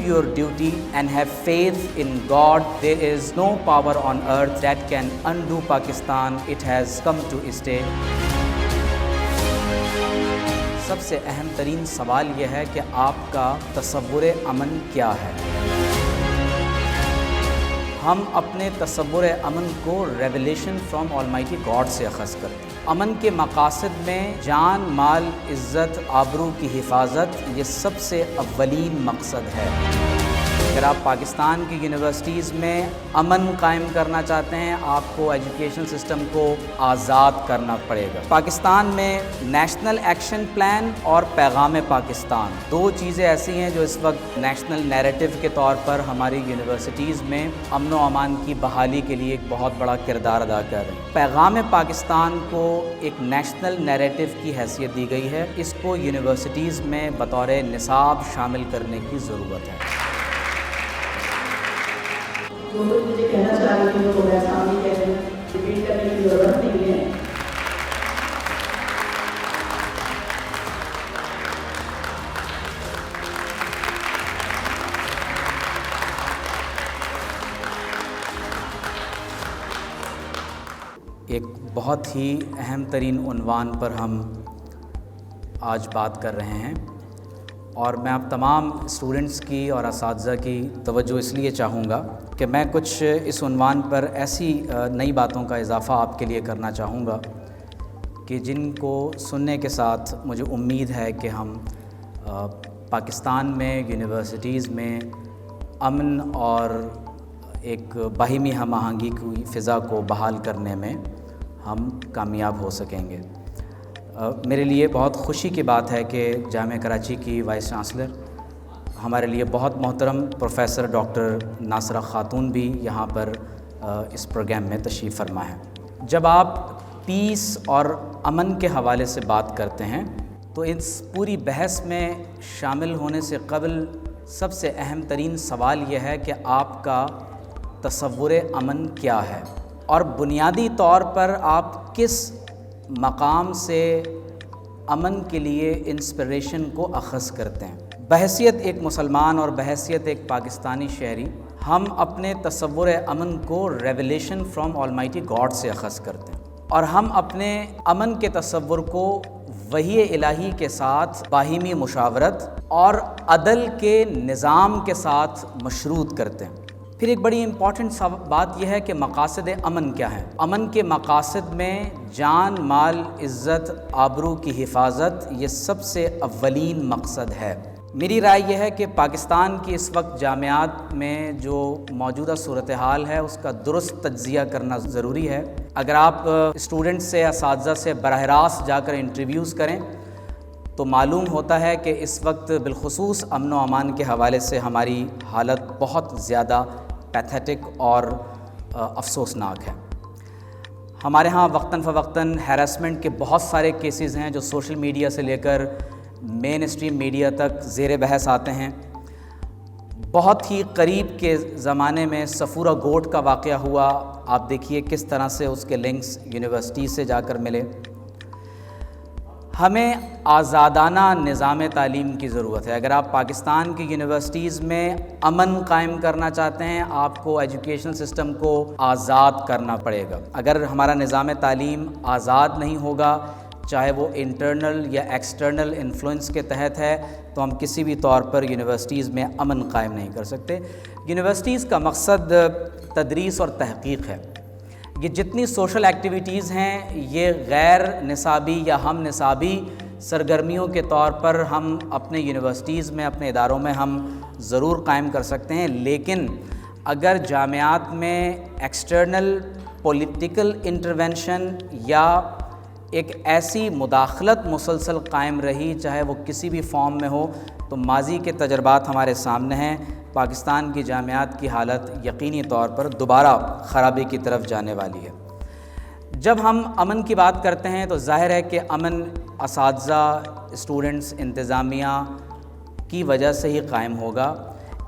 your duty and have faith in God. There is no power on earth that can undo Pakistan. It has come to stay. سب سے اہم ترین سوال یہ ہے کہ آپ کا تصور امن کیا ہے؟ ہم اپنے تصور امن کو ریویلیشن فرام آلمائٹی گاڈ سے اخذ کرتے ہیں۔ امن کے مقاصد میں جان، مال، عزت، آبرو کی حفاظت یہ سب سے اولین مقصد ہے۔ اگر آپ پاکستان کی یونیورسٹیز میں امن قائم کرنا چاہتے ہیں، آپ کو ایجوکیشن سسٹم کو آزاد کرنا پڑے گا۔ پاکستان میں نیشنل ایکشن پلان اور پیغام پاکستان دو چیزیں ایسی ہیں جو اس وقت نیشنل نیریٹو کے طور پر ہماری یونیورسٹیز میں امن و امان کی بحالی کے لیے ایک بہت بڑا کردار ادا کر رہے ہیں۔ پیغام پاکستان کو ایک نیشنل نیریٹو کی حیثیت دی گئی ہے، اس کو یونیورسٹیز میں بطور نصاب شامل کرنے کی ضرورت ہے۔ جو لوگ مجھے کہنا چاہ رہے تھے وہ میں سامنے کہہ رہے ہیں، ریپیٹ کرنے کی ضرورت نہیں ہے۔ ایک بہت ہی اہم ترین عنوان پر ہم آج بات کر رہے ہیں، اور میں آپ تمام اسٹوڈنٹس کی اور اساتذہ کی توجہ اس لیے چاہوں گا کہ میں کچھ اس عنوان پر ایسی نئی باتوں کا اضافہ آپ کے لیے کرنا چاہوں گا کہ جن کو سننے کے ساتھ مجھے امید ہے کہ ہم پاکستان میں یونیورسٹیز میں امن اور ایک باہمی ہم آہنگی کی فضا کو بحال کرنے میں ہم کامیاب ہو سکیں گے۔ میرے لیے بہت خوشی کی بات ہے کہ جامعہ کراچی کی وائس چانسلر ہمارے لیے بہت محترم پروفیسر ڈاکٹر ناصرہ خاتون بھی یہاں پر اس پروگرام میں تشریف فرما ہے۔ جب آپ پیس اور امن کے حوالے سے بات کرتے ہیں تو اس پوری بحث میں شامل ہونے سے قبل سب سے اہم ترین سوال یہ ہے کہ آپ کا تصور امن کیا ہے، اور بنیادی طور پر آپ کس مقام سے امن کے لیے انسپریشن کو اخذ کرتے ہیں۔ بحیثیت ایک مسلمان اور بحیثیت ایک پاکستانی شہری، ہم اپنے تصور امن کو ریویلیشن فرام آلمائٹی گاڈ سے اخذ کرتے ہیں، اور ہم اپنے امن کے تصور کو وحی الہی کے ساتھ باہمی مشاورت اور عدل کے نظام کے ساتھ مشروط کرتے ہیں۔ پھر ایک بڑی امپورٹنٹ بات یہ ہے کہ مقاصد امن کیا ہیں۔ امن کے مقاصد میں جان، مال، عزت، آبرو کی حفاظت یہ سب سے اولین مقصد ہے۔ میری رائے یہ ہے کہ پاکستان کی اس وقت جامعات میں جو موجودہ صورتحال ہے اس کا درست تجزیہ کرنا ضروری ہے۔ اگر آپ اسٹوڈنٹ سے، اساتذہ سے براہ راست جا کر انٹرویوز کریں تو معلوم ہوتا ہے کہ اس وقت بالخصوص امن و امان کے حوالے سے ہماری حالت بہت زیادہ پیتھیٹک اور افسوسناک ہے۔ ہمارے ہاں وقتاً فوقتاً ہیراسمنٹ کے بہت سارے کیسز ہیں جو سوشل میڈیا سے لے کر مین اسٹریم میڈیا تک زیر بحث آتے ہیں۔ بہت ہی قریب کے زمانے میں صفورہ گوٹ کا واقعہ ہوا، آپ دیکھیے کس طرح سے اس کے لنکس یونیورسٹی سے جا کر ملے۔ ہمیں آزادانہ نظام تعلیم کی ضرورت ہے۔ اگر آپ پاکستان کی یونیورسٹیز میں امن قائم کرنا چاہتے ہیں، آپ کو ایجوکیشن سسٹم کو آزاد کرنا پڑے گا۔ اگر ہمارا نظام تعلیم آزاد نہیں ہوگا، چاہے وہ انٹرنل یا ایکسٹرنل انفلوئنس کے تحت ہے، تو ہم کسی بھی طور پر یونیورسٹیز میں امن قائم نہیں کر سکتے۔ یونیورسٹیز کا مقصد تدریس اور تحقیق ہے۔ یہ جتنی سوشل ایکٹیویٹیز ہیں یہ غیر نصابی یا ہم نصابی سرگرمیوں کے طور پر ہم اپنے یونیورسٹیز میں، اپنے اداروں میں ہم ضرور قائم کر سکتے ہیں، لیکن اگر جامعات میں ایکسٹرنل پولیٹیکل انٹرونشن یا ایک ایسی مداخلت مسلسل قائم رہی، چاہے وہ کسی بھی فارم میں ہو، تو ماضی کے تجربات ہمارے سامنے ہیں، پاکستان کی جامعات کی حالت یقینی طور پر دوبارہ خرابی کی طرف جانے والی ہے۔ جب ہم امن کی بات کرتے ہیں تو ظاہر ہے کہ امن اساتذہ، اسٹوڈنٹس، انتظامیہ کی وجہ سے ہی قائم ہوگا۔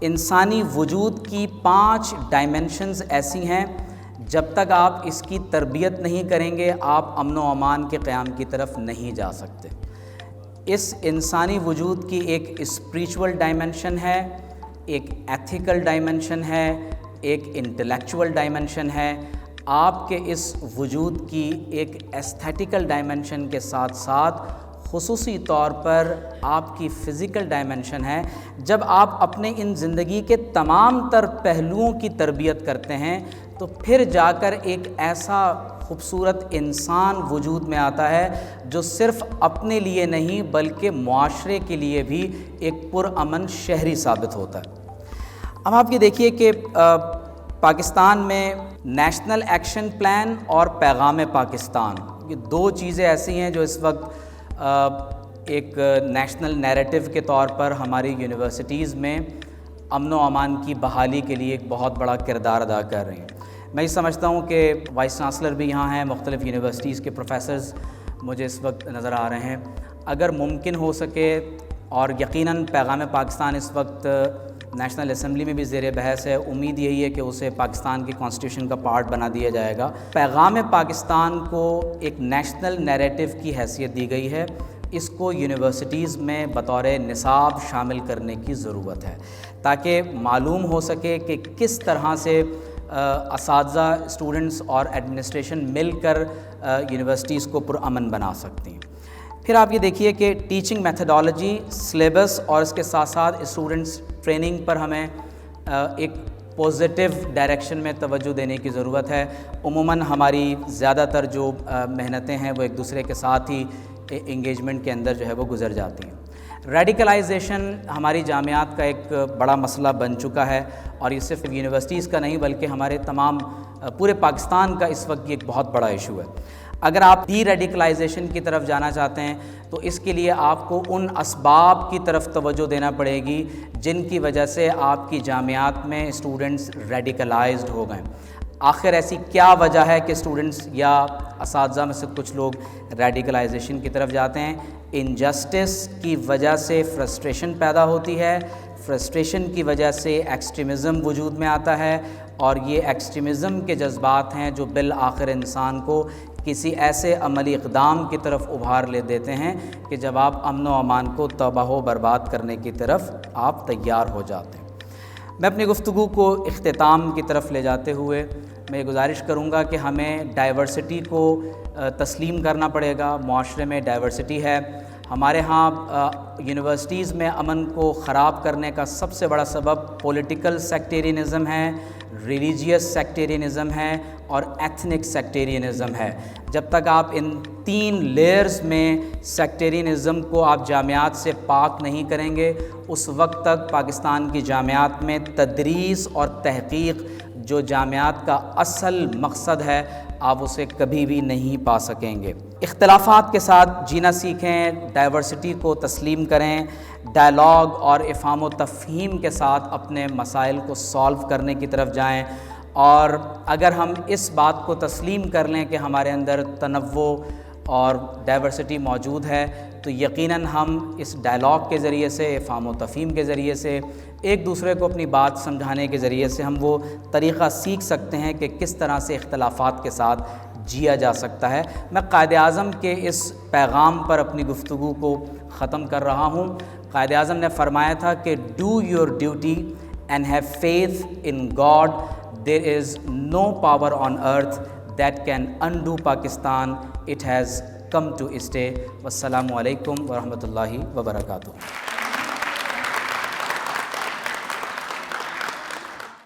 انسانی وجود کی 5 ڈائمنشنز ایسی ہیں، جب تک آپ اس کی تربیت نہیں کریں گے آپ امن و امان کے قیام کی طرف نہیں جا سکتے۔ اس انسانی وجود کی ایک اسپریچول ڈائمنشن ہے، ایک ایتھیکل ڈائمنشن ہے، ایک انٹلیکچول ڈائمنشن ہے، آپ کے اس وجود کی ایک ایستھیٹیکل ڈائمنشن کے ساتھ ساتھ خصوصی طور پر آپ کی فزیکل ڈائمنشن ہے۔ جب آپ اپنے ان زندگی کے تمام تر پہلوؤں کی تربیت کرتے ہیں تو پھر جا کر ایک ایسا خوبصورت انسان وجود میں آتا ہے جو صرف اپنے لیے نہیں بلکہ معاشرے کے لیے بھی ایک پرامن شہری ثابت ہوتا ہے۔ اب آپ یہ دیکھیے کہ پاکستان میں نیشنل ایکشن پلان اور پیغام پاکستان، یہ دو چیزیں ایسی ہیں جو اس وقت ایک نیشنل نیریٹو کے طور پر ہماری یونیورسٹیز میں امن و امان کی بحالی کے لیے ایک بہت بڑا کردار ادا کر رہی ہیں۔ میں یہ سمجھتا ہوں کہ وائس چانسلر بھی یہاں ہیں، مختلف یونیورسٹیز کے پروفیسرز مجھے اس وقت نظر آ رہے ہیں، اگر ممکن ہو سکے، اور یقیناً پیغام پاکستان اس وقت نیشنل اسمبلی میں بھی زیر بحث ہے، امید یہی ہے کہ اسے پاکستان کی کانسٹیٹیوشن کا پارٹ بنا دیا جائے گا۔ پیغام پاکستان کو ایک نیشنل نیریٹو کی حیثیت دی گئی ہے، اس کو یونیورسٹیز میں بطور نصاب شامل کرنے کی ضرورت ہے تاکہ معلوم ہو سکے کہ کس طرح سے اساتذہ، اسٹوڈنٹس اور ایڈمنسٹریشن مل کر یونیورسٹیز کو پرامن بنا سکتی ہیں۔ پھر آپ یہ دیکھیے کہ ٹیچنگ میتھڈالوجی، سلیبس اور اس کے ساتھ ساتھ اسٹوڈنٹس ٹریننگ پر ہمیں ایک پازیٹیو ڈائریکشن میں توجہ دینے کی ضرورت ہے۔ عموماً ہماری زیادہ تر جو محنتیں ہیں وہ ایک دوسرے کے ساتھ ہی انگیجمنٹ کے اندر جو ہے وہ گزر جاتی ہیں۔ ریڈیکلائزیشن ہماری جامعات کا ایک بڑا مسئلہ بن چکا ہے، اور یہ صرف یونیورسٹیز کا نہیں بلکہ ہمارے تمام پورے پاکستان کا اس وقت یہ ایک بہت بڑا ایشو ہے۔ اگر آپ ڈی ریڈیکلائزیشن کی طرف جانا چاہتے ہیں تو اس کے لیے آپ کو ان اسباب کی طرف توجہ دینا پڑے گی جن کی وجہ سے آپ کی جامعات میں اسٹوڈنٹس ریڈیکلائزڈ ہو گئے۔ آخر ایسی کیا وجہ ہے کہ اسٹوڈنٹس یا اساتذہ میں سے کچھ لوگ ریڈیکلائزیشن کی طرف جاتے ہیں؟ انجسٹس کی وجہ سے فرسٹریشن پیدا ہوتی ہے، فرسٹریشن کی وجہ سے ایکسٹریمزم وجود میں آتا ہے، اور یہ ایکسٹریمزم کے جذبات ہیں جو بالآخر انسان کو کسی ایسے عملی اقدام کی طرف ابھار لے دیتے ہیں کہ جب آپ امن و امان کو تباہ و برباد کرنے کی طرف آپ تیار ہو جاتے ہیں۔ میں اپنی گفتگو کو اختتام کی طرف لے جاتے ہوئے میں یہ گزارش کروں گا کہ ہمیں ڈائیورسٹی کو تسلیم کرنا پڑے گا۔ معاشرے میں ڈائیورسٹی ہے، ہمارے ہاں یونیورسٹیز میں امن کو خراب کرنے کا سب سے بڑا سبب پولیٹیکل سیکٹیرینزم ہے، ریلیجیس سیکٹیرینزم ہے اور ایتھنک سیکٹیرینزم ہے۔ جب تک آپ ان تین لیئرز میں سیکٹیرینزم کو آپ جامعات سے پاک نہیں کریں گے، اس وقت تک پاکستان کی جامعات میں تدریس اور تحقیق جو جامعات کا اصل مقصد ہے آپ اسے کبھی بھی نہیں پا سکیں گے۔ اختلافات کے ساتھ جینا سیکھیں، ڈائیورسٹی کو تسلیم کریں، ڈائلاگ اور افہام و تفہیم کے ساتھ اپنے مسائل کو سالو کرنے کی طرف جائیں، اور اگر ہم اس بات کو تسلیم کر لیں کہ ہمارے اندر تنوع اور ڈائیورسٹی موجود ہے تو یقیناً ہم اس ڈائلاگ کے ذریعے سے، افہام و تفہیم کے ذریعے سے، ایک دوسرے کو اپنی بات سمجھانے کے ذریعے سے ہم وہ طریقہ سیکھ سکتے ہیں کہ کس طرح سے اختلافات کے ساتھ جیا جا سکتا ہے۔ میں قائد اعظم کے اس پیغام پر اپنی گفتگو کو ختم کر رہا ہوں۔ قائد اعظم نے فرمایا تھا کہ do your duty and have faith in God, there is no power on earth that can undo Pakistan, it has come to stay. والسلام علیکم ورحمۃ اللہ وبرکاتہ۔